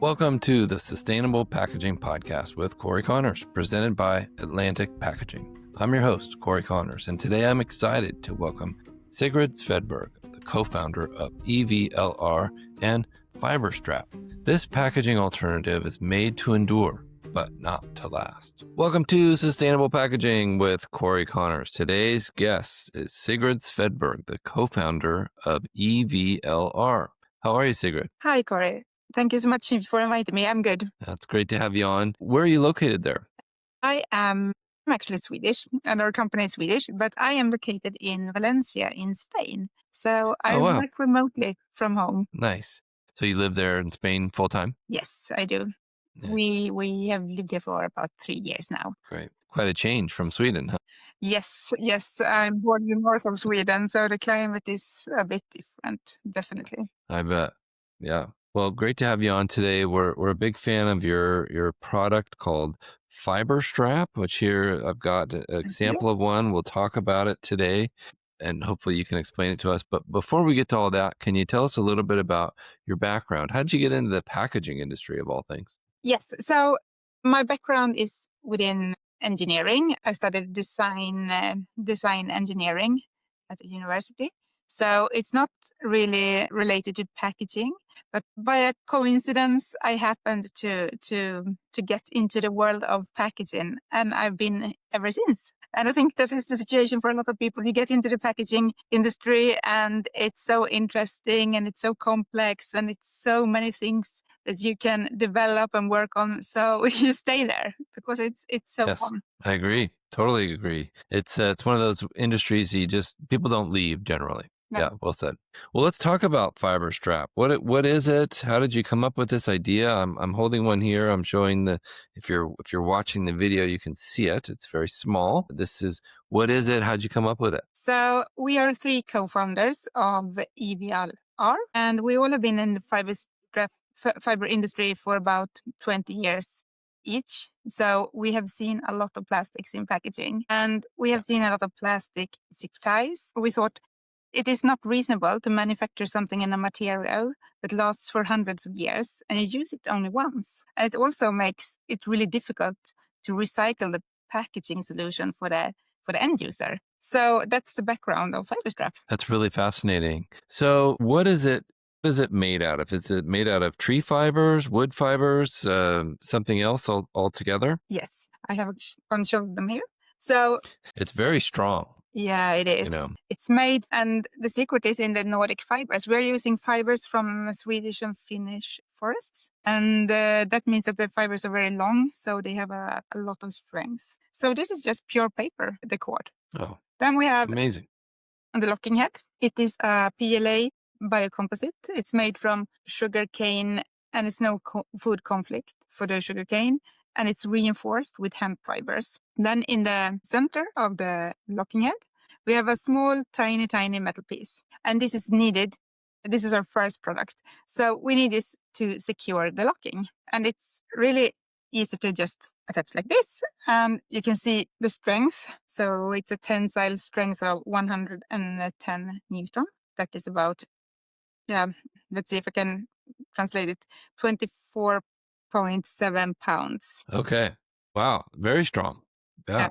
Welcome to the Sustainable Packaging Podcast with Cory Connors, presented by Atlantic Packaging. I'm your host, Cory Connors, and today I'm excited to welcome Sigrid Svedberg, the co-founder of EVLR and FibreStrap. This packaging alternative is made to endure, but not to last. Welcome to Sustainable Packaging with Cory Connors. Today's guest is Sigrid Svedberg, the co-founder of EVLR. How are you, Sigrid? Hi, Cory. Thank you so much for inviting me. I'm good. That's great to have you on. Where are you located there? I'm actually Swedish, and our company is Swedish, but I am located in Valencia in Spain. So I work remotely from home. Nice. So you live there in Spain full time? Yes, I do. Yeah. We have lived here for about 3 years now. Great. Quite a change from Sweden, huh? Yes. I'm born in north of Sweden, so the climate is a bit different, definitely. I bet. Yeah. Well, great to have you on today. We're a big fan of your product called FibreStrap, which here I've got an example of one. We'll talk about it today, and hopefully you can explain it to us. But before we get to all that, can you tell us a little bit about your background? How did you get into the packaging industry of all things? Yes. So my background is within engineering. I studied design engineering at a university. So it's not really related to packaging, but by a coincidence, I happened to get into the world of packaging, and I've been ever since. And I think that is the situation for a lot of people. You get into the packaging industry and it's so interesting and it's so complex and it's so many things that you can develop and work on. So you stay there because it's so fun. I agree. Totally agree. It's one of those industries people don't leave generally. No. Yeah, well said. Well, let's talk about FibreStrap. What is it? How did you come up with this idea? I'm holding one here. I'm showing if you're watching the video, you can see it. It's very small. What is it? How did you come up with it? So we are 3 co-founders of EVLR, and we all have been in the fiber industry for about 20 years each. So we have seen a lot of plastics in packaging, and we have seen a lot of plastic zip ties. We thought it is not reasonable to manufacture something in a material that lasts for hundreds of years and you use it only once. And it also makes it really difficult to recycle the packaging solution for the end user. So that's the background of FibreStrap. That's really fascinating. So what is it made out of? Is it made out of tree fibers, wood fibers, something else altogether? Yes, I have a bunch of them here. So it's very strong. Yeah, it is. It's made, and the secret is in the Nordic fibers. We're using fibers from Swedish and Finnish forests. And that means that the fibers are very long, so they have a lot of strength. So this is just pure paper, the cord. Oh, then we have amazing. The locking head. It is a PLA biocomposite. It's made from sugar cane, and it's no food conflict for the sugar cane. And it's reinforced with hemp fibers. Then in the center of the locking head, we have a small, tiny metal piece. And this is needed. This is our first product. So we need this to secure the locking. And it's really easy to just attach like this. And you can see the strength. So it's a tensile strength of 110 Newton. That is about, let's see if I can translate it, 24.7 pounds. Okay. Wow. Very strong. Yeah.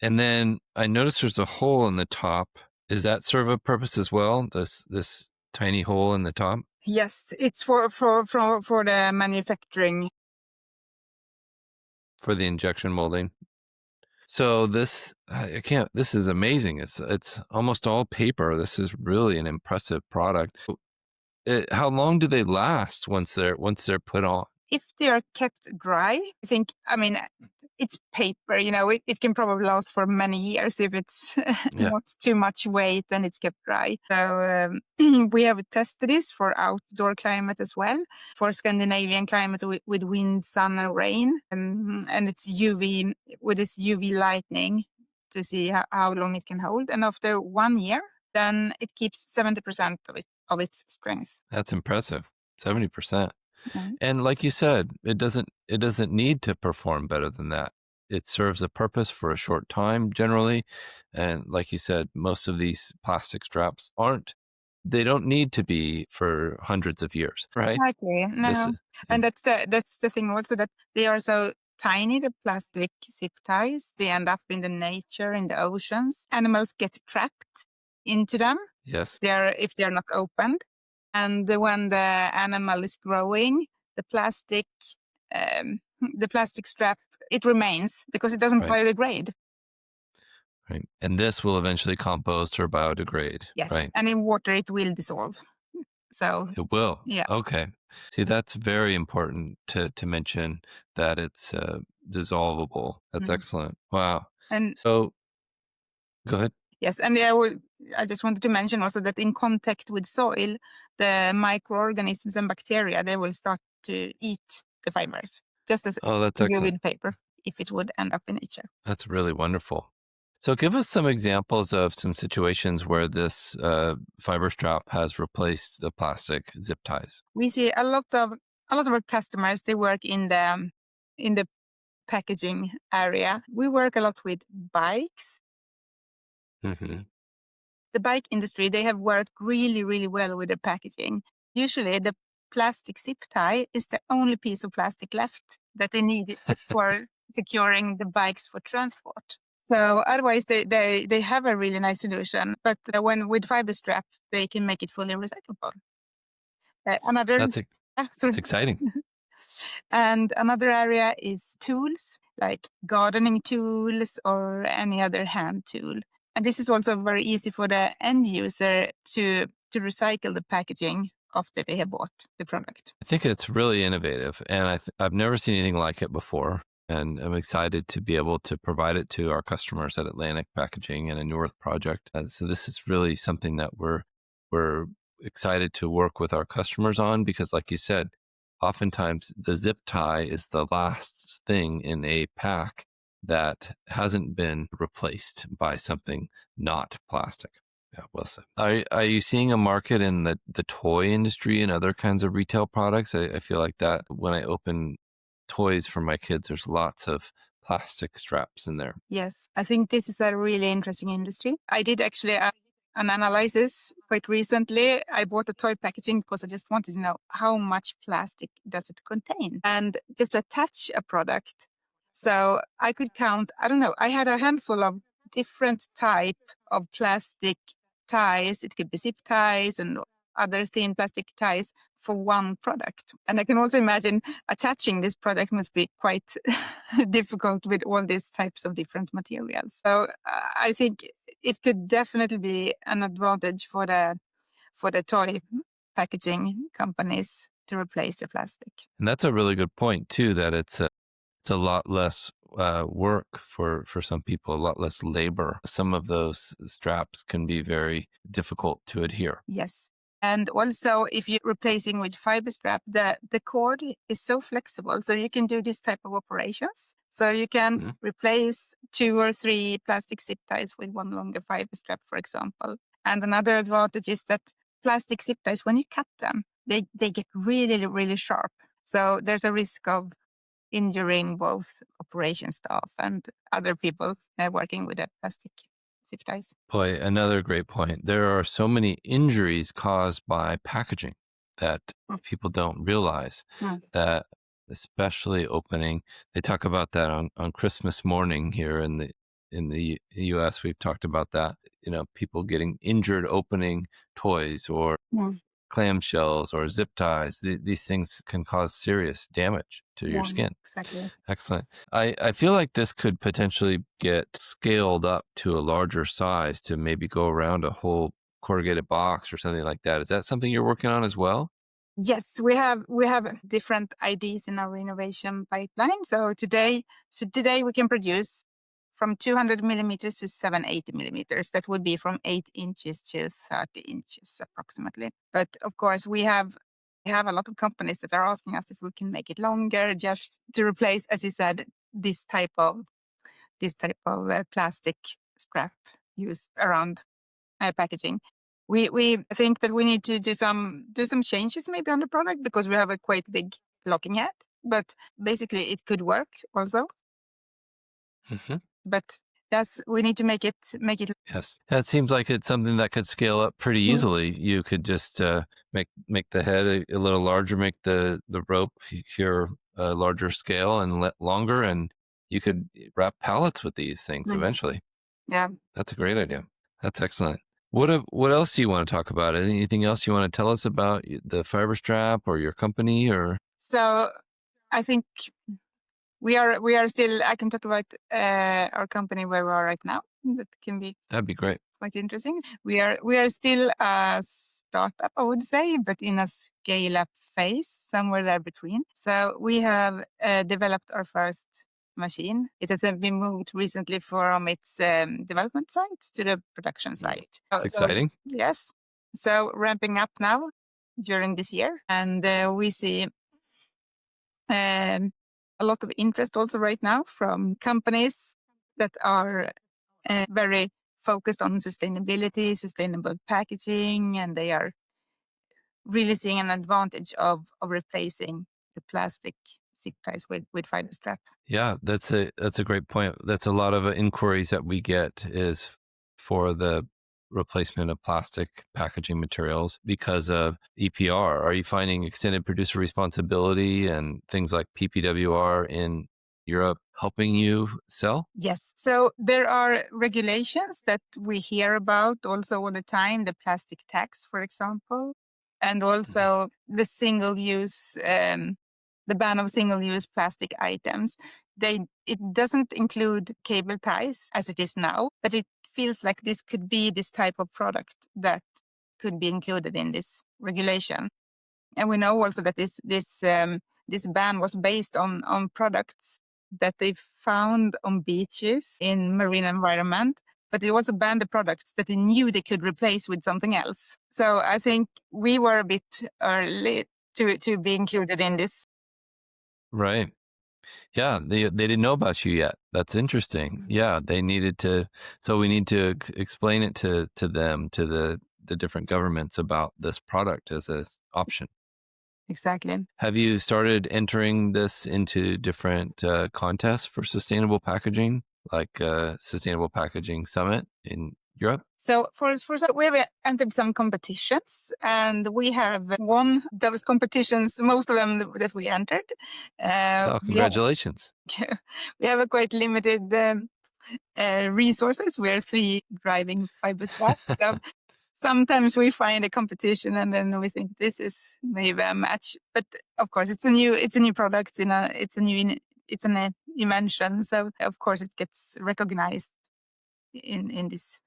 And then I noticed there's a hole in the top. Does that serve a purpose as well? This tiny hole in the top? Yes, it's for the manufacturing. For the injection molding. So this is amazing. It's almost all paper. This is really an impressive product. How long do they last once they're put on? If they are kept dry, it's paper, it can probably last for many years if it's not too much weight and it's kept dry. So we have tested this for outdoor climate as well, for Scandinavian climate with wind, sun and rain. And it's UV, with this UV lighting to see how long it can hold. And after 1 year, then it keeps 70% of its strength. That's impressive. 70%. Mm-hmm. And like you said, it doesn't need to perform better than that. It serves a purpose for a short time generally. And like you said, most of these plastic straps aren't they don't need to be for hundreds of years, right? Exactly. This No. is yeah. And that's the thing also, that they are so tiny, the plastic zip ties. They end up in the nature, in the oceans. Animals get trapped into them. Yes, If they're not opened. And when the animal is growing, the plastic the plastic strap, it remains because it doesn't right, biodegrade. right. And this will eventually compost or biodegrade, Yes. right? And in water it will dissolve. So It will. yeah. Okay. See, that's very important to mention that it's dissolvable. That's Mm. excellent. Wow. And So go ahead. yes, and I just wanted to mention also that in contact with soil, the microorganisms and bacteria, they will start to eat the fibers, just as Oh, that's you do excellent. with paper, if it would end up in nature. That's really wonderful. So give us some examples of some situations where this fiber strap has replaced the plastic zip ties. We see a lot of our customers, they work in the packaging area. We work a lot with bikes. Hmm. The bike industry, they have worked really, really well with the packaging. Usually the plastic zip tie is the only piece of plastic left that they need for securing the bikes for transport. So otherwise they have a really nice solution. But when with FibreStrap, they can make it fully recyclable. Another, That's sorry. exciting. And another area is tools, like gardening tools or any other hand tool. And this is also very easy for the end user to recycle the packaging after they have bought the product. I think it's really innovative, and I've never seen anything like it before. And I'm excited to be able to provide it to our customers at Atlantic Packaging and a North project. So this is really something that we're excited to work with our customers on because, like you said, oftentimes the zip tie is the last thing in a pack that hasn't been replaced by something not plastic. Yeah, well said. Are you seeing a market in the toy industry and other kinds of retail products? I feel like that when I open toys for my kids, there's lots of plastic straps in there. Yes, I think this is a really interesting industry. I did actually an analysis quite recently. I bought a toy packaging because I just wanted to know how much plastic does it contain and just to attach a product. So I could count, I don't know, I had a handful of different type of plastic ties. It could be zip ties and other thin plastic ties for one product. And I can also imagine attaching this product must be quite difficult with all these types of different materials. So I think it could definitely be an advantage for the toy packaging companies to replace the plastic. And that's a really good point too, that it's a lot less work for some people, a lot less labor. Some of those straps can be very difficult to adhere. Yes. And also, if you're replacing with FibreStrap, the cord is so flexible. So you can do this type of operations. So you can Mhm. replace 2 or 3 plastic zip ties with one longer FibreStrap, for example. And another advantage is that plastic zip ties, when you cut them, they get really, really sharp. So there's a risk of injuring both operation staff and other people working with the plastic zip ties. Boy, another great point. There are so many injuries caused by packaging that Mm. people don't realize Mm. that especially opening. They talk about that on Christmas morning here in the US. We've talked about that, people getting injured opening toys or Mm. clamshells or zip ties. These things can cause serious damage to your Yeah, skin. exactly. Excellent. I feel like this could potentially get scaled up to a larger size to maybe go around a whole corrugated box or something like that. Is that something you're working on as well? Yes, we have different ideas in our innovation pipeline. So today we can produce from 200 millimeters to 780 millimeters. That would be from 8 inches to 30 inches approximately. But of course, we have a lot of companies that are asking us if we can make it longer, just to replace, as you said, this type of plastic scrap used around packaging. We think that we need to do some changes maybe on the product because we have a quite big locking head, but basically it could work also. Hmm. But Yes, we need to make it. Yes. That seems like it's something that could scale up pretty easily. You could just make the head a little larger, make the rope here a larger scale and let longer, and you could wrap pallets with these things eventually. Yeah. That's a great idea. That's excellent. What else do you want to talk about? Anything else you want to tell us about the FibreStrap or your company? Or So I think we are still. I can talk about our company where we are right now. That can be that'd be great. quite interesting. We are still a startup, I would say, but in a scale up phase, somewhere there between. So we have developed our first machine. It has been moved recently from its development site to the production site. It's exciting. Yes. So ramping up now during this year, and we see a lot of interest also right now from companies that are very focused on sustainability, sustainable packaging, and they are really seeing an advantage of replacing the plastic zip ties with FibreStrap. Yeah, that's a great point. That's a lot of inquiries that we get is for the replacement of plastic packaging materials because of EPR. Are you finding extended producer responsibility and things like PPWR in Europe helping you sell? Yes. So there are regulations that we hear about also all the time, the plastic tax, for example, and also the the ban of single-use plastic items. It doesn't include cable ties as it is now, but it feels like this could be this type of product that could be included in this regulation. And we know also that this ban was based on products that they found on beaches in marine environment, but they also banned the products that they knew they could replace with something else. So I think we were a bit early to be included in this. Right. Yeah, they didn't know about you yet. That's interesting. Yeah, they needed to. So we need to explain it to them, to the different governments about this product as an option. Exactly. Have you started entering this into different contests for sustainable packaging, like Sustainable Packaging Summit in Europe? So for some, we have entered some competitions, and we have won those competitions. Most of them that we entered. Oh, congratulations! We have a quite limited resources. We are 3 driving FibreStraps. So sometimes we find a competition, and then we think this is maybe a match. But of course, it's a new product. It's an invention. So of course, it gets recognized in this.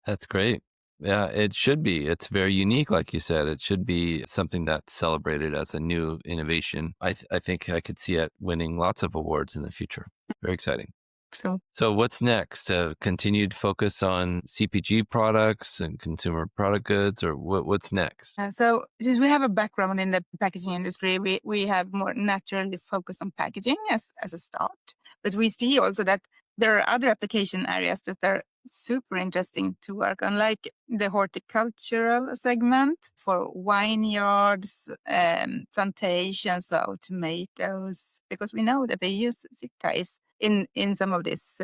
That's great. Yeah, it should be. It's very unique, like you said. It should be something that's celebrated as a new innovation. I think I could see it winning lots of awards in the future. Very exciting. So what's next? Continued focus on CPG products and consumer product goods, or what's next? So since we have a background in the packaging industry, we have more naturally focused on packaging as a start. But we see also that there are other application areas that are super interesting to work on, like the horticultural segment for vineyards, plantations of tomatoes, because we know that they use zip ties in some of these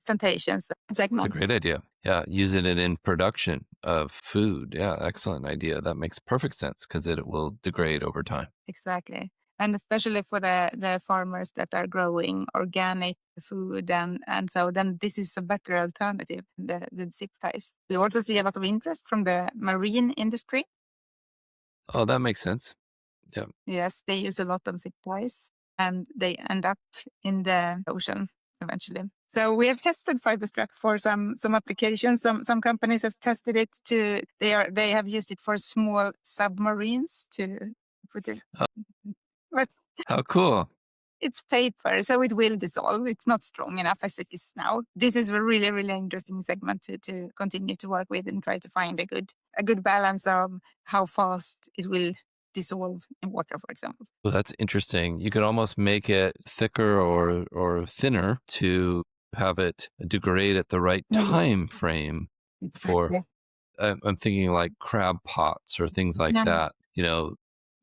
plantations segment. It's a great idea. Yeah, using it in production of food. Yeah, excellent idea. That makes perfect sense because it will degrade over time. Exactly. And especially for the farmers that are growing organic food, and so then this is a better alternative than the zip ties. We also see a lot of interest from the marine industry. Oh, that makes sense. Yeah. Yes, they use a lot of zip ties, and they end up in the ocean eventually. So we have tested FibreStrap for some applications. Some companies have tested it they have used it for small submarines to put it. But how cool. It's paper, so it will dissolve. It's not strong enough as it is now. This is a really, really interesting segment to continue to work with and try to find a good balance of how fast it will dissolve in water, for example. Well, that's interesting. You could almost make it thicker or thinner to have it degrade at the right time frame for. I'm thinking like crab pots or things like that. You know,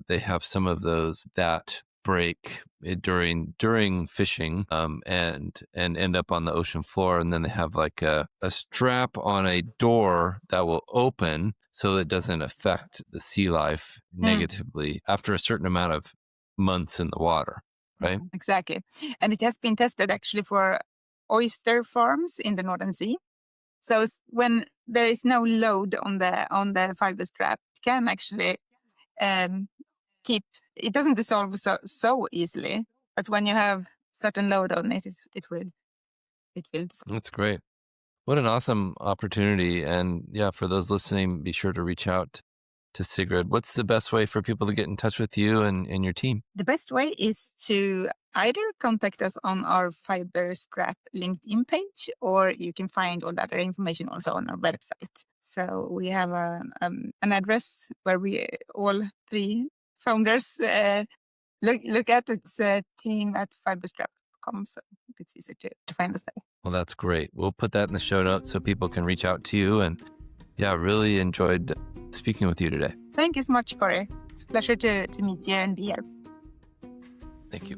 they have some of those that break during fishing and end up on the ocean floor, and then they have like a strap on a door that will open so that it doesn't affect the sea life negatively after a certain amount of months in the water, right? Exactly. And it has been tested actually for oyster farms in the Northern Sea. So when there is no load on the FibreStrap, it can actually it doesn't dissolve so easily, but when you have certain load on it, it will dissolve. That's great. What an awesome opportunity. And yeah, for those listening, be sure to reach out to Sigrid. What's the best way for people to get in touch with you and your team? The best way is to either contact us on our FibreStrap LinkedIn page, or you can find all the other information also on our website. So we have an address where we all three founders look at. It's team@fibrestrap.com, so it's easy to find us there. Well, that's great. We'll put that in the show notes so people can reach out to you. And yeah, really enjoyed speaking with you today. Thank you so much, Cory. It's a pleasure to meet you and be here. Thank you.